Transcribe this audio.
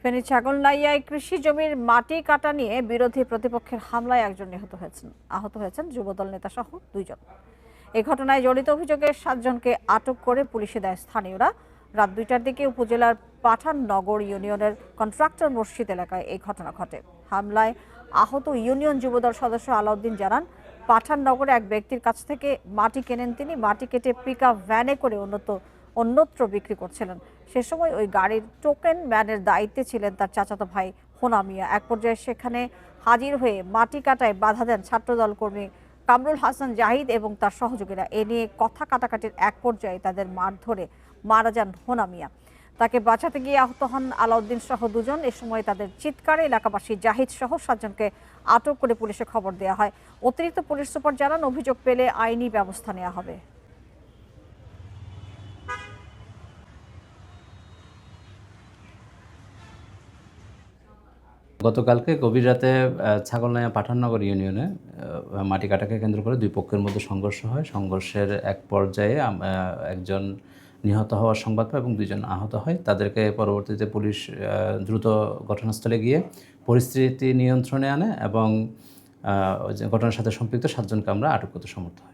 ফেনী ছাগলনাইয়ায় কৃষি জমির মাটি কাটা নিয়ে বিরোধী প্রতিপক্ষের হামলায় একজন আহত হয়েছেন যুবদল নেতা সহ 2 জন। এই ঘটনায় জড়িত অভিযোগে 7 জনকে আটক করে পুলিশে দেয় স্থানীয়রা। রাত 2টার দিকে উপজেলার পাঠাননগর ইউনিয়নের কন্ট্রাক্টর মসজিদ এলাকায় এই ঘটনা ঘটে। হামলায় আহত ইউনিয়ন যুবদল সদস্য আলাউদ্দিন জানান, পাঠাননগরে এক ব্যক্তির কাছ থেকে মাটি কেনেন তিনি। মাটি কেটে পিকআপ ভ্যানে করে অন্যত্র বিক্রি করছিলেন। সে সময় ওই গাড়ির টোকেন ম্যানের দায়িত্বে ছিলেন তার চাচাতো ভাই হোনা মিয়া। এক পর্যায়ে সেখানে হাজির হয়ে মাটি কাটায় বাধা দেন ছাত্রদল কর্মী কামরুল হাসান জাহিদ এবং তার সহযোগীরা। এ নিয়ে কথা কাটাকাটির এক পর্যায়ে তাদের মারধরে মারা যান হোনা মিয়া। তাকে বাঁচাতে গিয়ে আহত হন আলাউদ্দিন সহ 2 জন। এ সময় তাদের চিৎকারে এলাকাবাসী জাহিদ সহ 7 জনকে আটক করে পুলিশে খবর দেওয়া হয়। অতিরিক্ত পুলিশ সুপার জানান, অভিযোগ পেলে আইনি ব্যবস্থা নেওয়া হবে। গতকালকে গভীর রাতে ছাগলনাইয়া পাঠাননগর ইউনিয়নে মাটি কাটাকে কেন্দ্র করে 2 পক্ষের মধ্যে সংঘর্ষ হয়। সংঘর্ষের এক পর্যায়ে একজন নিহত হওয়ার সংবাদ পায় এবং 2 জন আহত হয়। তাদেরকে পরবর্তীতে পুলিশ দ্রুত ঘটনাস্থলে গিয়ে পরিস্থিতি নিয়ন্ত্রণে আনে এবং ঘটনার সাথে সম্পৃক্ত 7 জনকে আমরা আটক করতে সমর্থ হই।